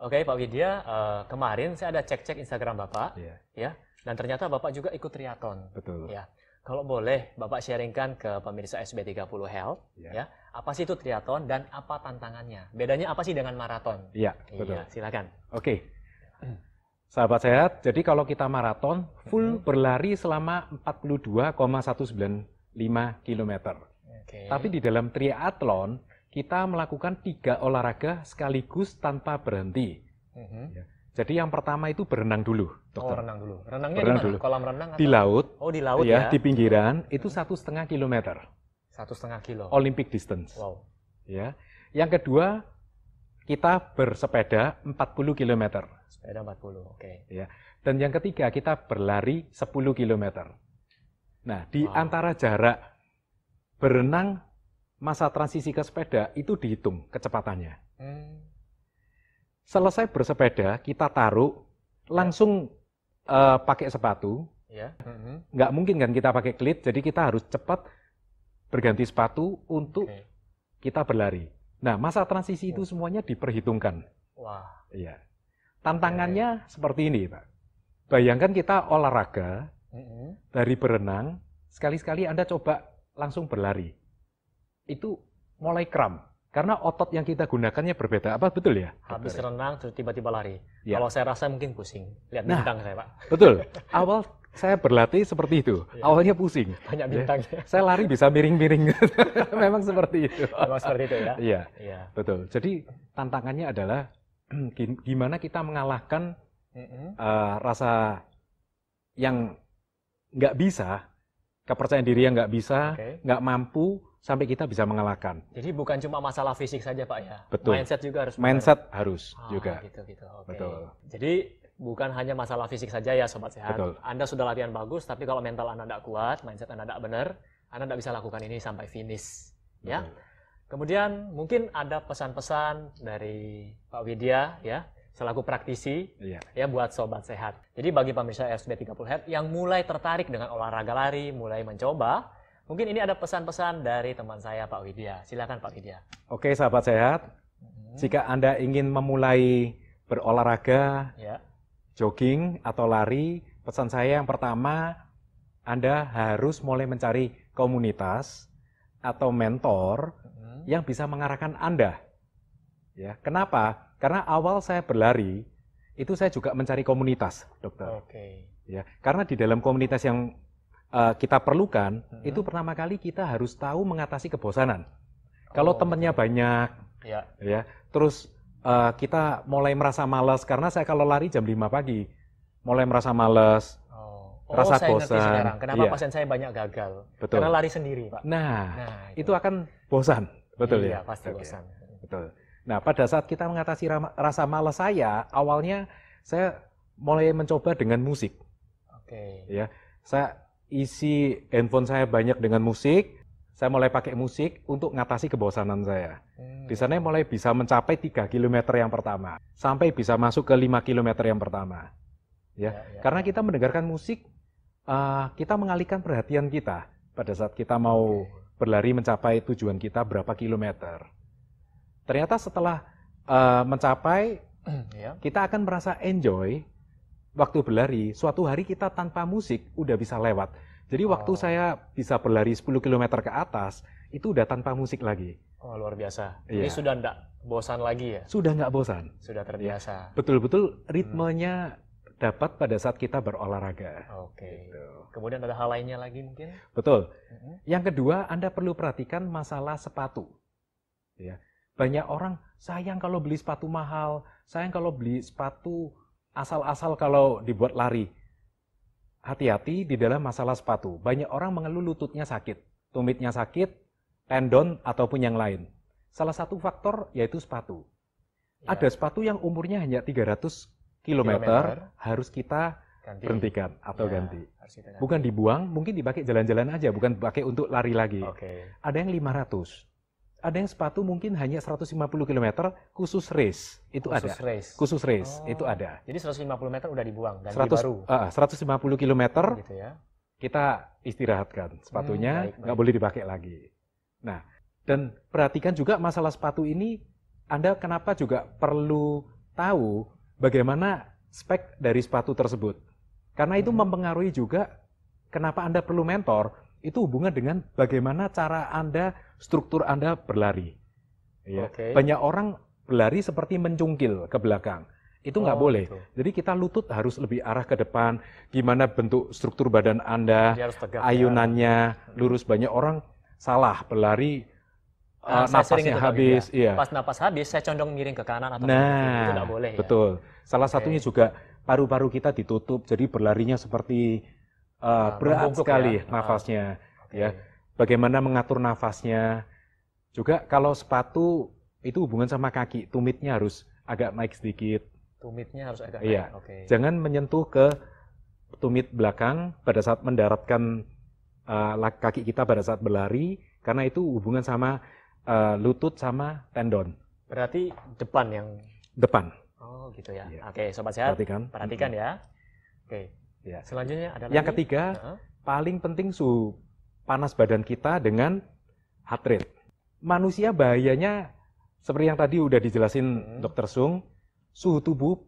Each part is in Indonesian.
Oke, Pak Widya, kemarin saya ada cek-cek Instagram Bapak, Iya, ya, dan ternyata Bapak juga ikut triathlon. betul. Ya, kalau boleh Bapak sharingkan ke pemirsa SB30 Health, Iya. ya, apa sih itu triathlon dan apa tantangannya? Bedanya apa sih dengan maraton? Iya, betul. Iya, silakan. Oke. Sahabat sehat, jadi kalau kita maraton, full berlari selama 42,195 km. Oke. Tapi di dalam triathlon, kita melakukan 3 olahraga sekaligus tanpa berhenti. Mhm. Ya. Jadi yang pertama itu berenang dulu, Oh, dokter. renang dulu. Renangnya Berenang di mana? dulu. Kolam renang atau? Di laut, Oh, di laut ya, ya. di pinggiran, itu 1,5 kilometer, 1,5 kilo. Olympic distance. Wow. Ya. Yang kedua, kita bersepeda 40 km. Sepeda 40. Oke. Ya. Dan yang ketiga, kita berlari 10 km. Nah, di Wow. antara jarak berenang masa transisi ke sepeda itu dihitung kecepatannya. Hmm. Selesai bersepeda, kita taruh, langsung pakai sepatu. Ya. Mhm. Nggak mungkin kan kita pakai klit, jadi kita harus cepat berganti sepatu untuk Oke. kita berlari. Nah, masa transisi itu semuanya diperhitungkan. Wah. Iya. Tantangannya seperti ini, Pak. Bayangkan kita olahraga, Mhm. dari berenang, sekali-sekali Anda coba langsung berlari. Itu mulai kram. Karena otot yang kita gunakannya berbeda. Apa betul ya? Habis dokter? renang terus tiba-tiba lari. Ya. Kalau saya rasa mungkin pusing. Lihat Nah. bintang saya, Pak. Betul. Awal saya berlatih seperti itu. Iya. Awalnya pusing. Banyak Ya. bintangnya. Saya lari bisa miring-miring. Memang seperti itu. Memang seperti itu ya. Iya, Iya. betul. Jadi tantangannya adalah gimana kita mengalahkan Mhm. rasa yang nggak bisa, kepercayaan diri yang nggak bisa, Oke. nggak mampu, sampai kita bisa mengalahkan. Jadi bukan cuma masalah fisik saja, Pak ya. Betul. Mindset juga harus benar. Mindset harus Ah, juga. gitu. Oke. Betul. Jadi bukan hanya masalah fisik saja ya, sobat sehat. Betul. Anda sudah latihan bagus, tapi kalau mental Anda tidak kuat, mindset Anda tidak benar, Anda tidak bisa lakukan ini sampai finish. Ya. Betul. Kemudian mungkin ada pesan-pesan dari Pak Widya ya, selaku praktisi Iya. ya buat sobat sehat. Jadi bagi pemirsa SB30 Health yang mulai tertarik dengan olahraga lari, mulai mencoba, mungkin ini ada pesan-pesan dari teman saya Pak Widya. Silakan Pak Widya. Oke, sahabat sehat. Jika Anda ingin memulai berolahraga, Ya. jogging atau lari, pesan saya yang pertama, Anda harus mulai mencari komunitas atau mentor yang bisa mengarahkan Anda. Ya, kenapa? Karena awal saya berlari, itu saya juga mencari komunitas, dokter. Oke. Ya, karena di dalam komunitas yang kita perlukan, itu pertama kali kita harus tahu mengatasi kebosanan. Kalau temennya banyak, Ya. ya, terus kita mulai merasa malas, karena saya kalau lari jam 5 pagi, mulai merasa malas, rasa saya ngerti bosan. sekarang. Kenapa Iya. pasien saya banyak gagal? Betul. Karena lari sendiri, Pak. Nah, itu. itu akan bosan, betul Iya, ya? pasti Oke. bosan. Betul. Nah, pada saat kita mengatasi rasa malas saya, awalnya saya mulai mencoba dengan musik. Oke. Ya, saya isi handphone saya banyak dengan musik. Saya mulai pakai musik untuk mengatasi kebosanan saya. Di sana mulai bisa mencapai 3 km yang pertama, sampai bisa masuk ke 5 km yang pertama. Ya, karena kita mendengarkan musik, kita mengalihkan perhatian kita pada saat kita mau berlari mencapai tujuan kita berapa kilometer. Ternyata setelah mencapai, kita akan merasa enjoy waktu berlari. Suatu hari kita tanpa musik udah bisa lewat. Jadi waktu saya bisa berlari 10 km ke atas, itu udah tanpa musik lagi. Oh, luar biasa. Iya. Ini sudah enggak bosan lagi ya? Sudah nggak bosan. Sudah terbiasa. Betul-betul ritmenya dapat pada saat kita berolahraga. Oke. Gitu. Kemudian ada hal lainnya lagi mungkin? Betul. Yang kedua, Anda perlu perhatikan masalah sepatu. Ya. Banyak orang sayang kalau beli sepatu mahal, sayang kalau beli sepatu asal-asal kalau dibuat lari. Hati-hati di dalam masalah sepatu. Banyak orang mengeluh lututnya sakit, tumitnya sakit, tendon ataupun yang lain. Salah satu faktor yaitu sepatu. Ya. Ada sepatu yang umurnya hanya 300 kilometer, harus kita Ganti. berhentikan atau Ya, ganti. harus kita ganti. Bukan dibuang, mungkin dipakai jalan-jalan aja, bukan dipakai untuk lari lagi. Oke. Ada yang 500. Ada yang sepatu mungkin hanya 150 km khusus race. Itu Khusus ada. race. Khusus race, Oh. itu ada. Jadi 150 meter udah dibuang, ganti 100, baru. 150 km Gitu ya. kita istirahatkan. Sepatunya baik. nggak boleh dipakai lagi. Nah, dan perhatikan juga masalah sepatu ini, Anda kenapa juga perlu tahu bagaimana spek dari sepatu tersebut. Karena itu mempengaruhi juga kenapa Anda perlu mentor, itu hubungan dengan bagaimana cara Anda, struktur Anda berlari. Ya. Banyak orang berlari seperti mencungkil ke belakang. Itu nggak boleh. Gitu. Jadi kita lutut harus lebih arah ke depan. Gimana bentuk struktur badan Anda, ayunannya lurus. Banyak orang salah berlari, napasnya habis. Iya. Pas napas habis, saya condong miring ke kanan atau ke kiri. Itu nggak boleh. Betul. Ya? Salah satunya juga paru-paru kita ditutup. Jadi berlarinya seperti berat sekali nafasnya. Ya. Bagaimana mengatur nafasnya. Juga kalau sepatu itu hubungan sama kaki, tumitnya harus agak naik sedikit. Tumitnya harus agak naik. Jangan menyentuh ke tumit belakang pada saat mendaratkan kaki kita pada saat berlari, karena itu hubungan sama lutut sama tendon. Berarti depan yang depan. Oh gitu ya. Oke, sobat sehat. Perhatikan ya. Oke. Ya. Selanjutnya ada yang ketiga, paling penting suhu panas badan kita dengan heart rate. Manusia bahayanya seperti yang tadi udah dijelasin Dr. Sung, suhu tubuh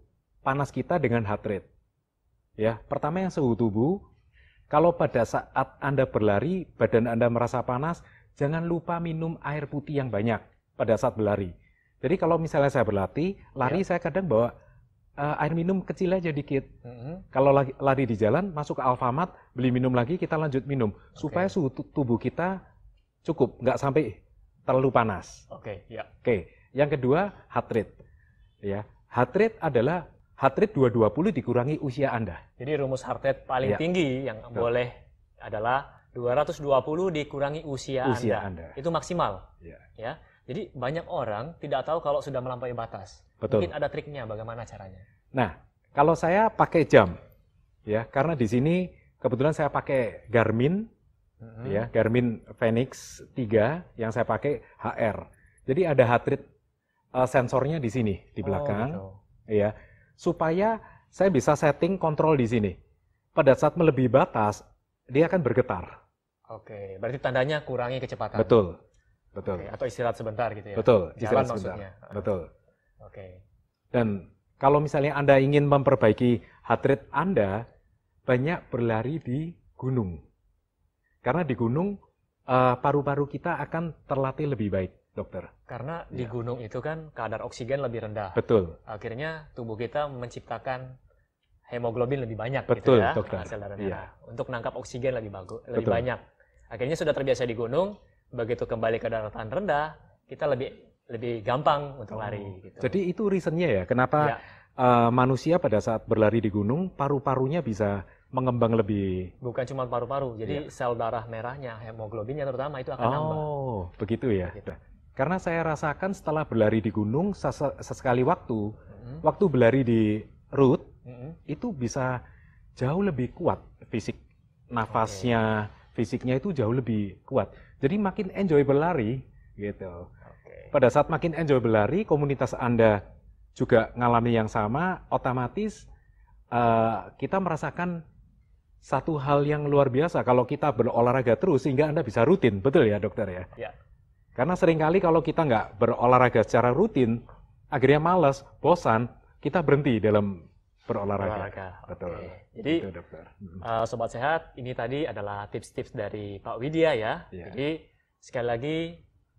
panas kita dengan heart rate. Ya, pertama yang suhu tubuh, kalau pada saat Anda berlari, badan Anda merasa panas, jangan lupa minum air putih yang banyak pada saat berlari. Jadi kalau misalnya saya berlatih, lari saya kadang bawa air minum kecil aja dikit. Kalau lari di jalan, masuk ke Alfamart, beli minum lagi, kita lanjut minum. Supaya suhu tubuh kita cukup, nggak sampai terlalu panas. Oke. Yang kedua, heart rate. Ya, heart rate adalah heart rate 220 dikurangi usia Anda. Jadi rumus heart rate paling tinggi yang boleh adalah 220 dikurangi usia Anda. Itu maksimal. Ya. Jadi banyak orang tidak tahu kalau sudah melampaui batas. Betul. Mungkin ada triknya, bagaimana caranya? Nah, kalau saya pakai jam, ya, karena di sini kebetulan saya pakai Garmin, ya, Garmin Fenix 3 yang saya pakai HR. Jadi ada heart rate sensornya di sini di belakang, ya, supaya saya bisa setting kontrol di sini. Pada saat melebihi batas, dia akan bergetar. Oke, berarti tandanya kurangi kecepatan. Betul. Atau istirahat sebentar gitu ya. Betul, jalan maksudnya. Betul. Dan kalau misalnya Anda ingin memperbaiki heart rate Anda, banyak berlari di gunung. Karena di gunung paru-paru kita akan terlatih lebih baik, dokter. Karena di gunung itu kan kadar oksigen lebih rendah. Betul. Akhirnya tubuh kita menciptakan hemoglobin lebih banyak. Betul, gitu ya, dokter. Hasil darah merah. Untuk menangkap oksigen lebih banyak. Akhirnya sudah terbiasa di gunung, begitu kembali ke daratan rendah, kita lebih gampang untuk lari. Gitu. Jadi itu reasonnya ya, kenapa manusia pada saat berlari di gunung, paru-parunya bisa mengembang lebih. Bukan cuma paru-paru, jadi sel darah merahnya, hemoglobinnya terutama itu akan nambah. Oh, begitu ya. Gitu. Karena saya rasakan setelah berlari di gunung, sesekali waktu berlari di route, itu bisa jauh lebih kuat fisik, nafasnya, fisiknya itu jauh lebih kuat. Jadi makin enjoy berlari, gitu. Pada saat makin enjoy berlari, komunitas Anda juga ngalami yang sama, otomatis kita merasakan satu hal yang luar biasa kalau kita berolahraga terus sehingga Anda bisa rutin, betul ya dokter ya? Ya. Karena seringkali kalau kita nggak berolahraga secara rutin, akhirnya malas, bosan, kita berhenti dalam berolahraga. Betul. Jadi, Sobat Sehat, ini tadi adalah tips-tips dari Pak Widya ya. Jadi, sekali lagi,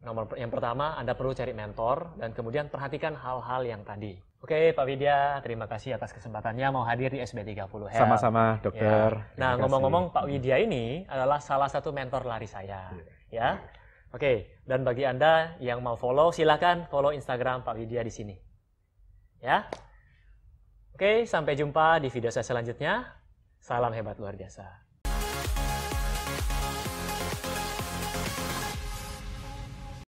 nomor yang pertama, Anda perlu cari mentor, dan kemudian perhatikan hal-hal yang tadi. Oke, Pak Widya, terima kasih atas kesempatannya mau hadir di SB30 Health. Sama-sama, dokter. Ya. Nah, ngomong-ngomong, Pak Widya ini adalah salah satu mentor lari saya. Ya. Oke, dan bagi Anda yang mau follow, silakan follow Instagram Pak Widya di sini. Ya. Oke, sampai jumpa di video saya selanjutnya. Salam hebat luar biasa.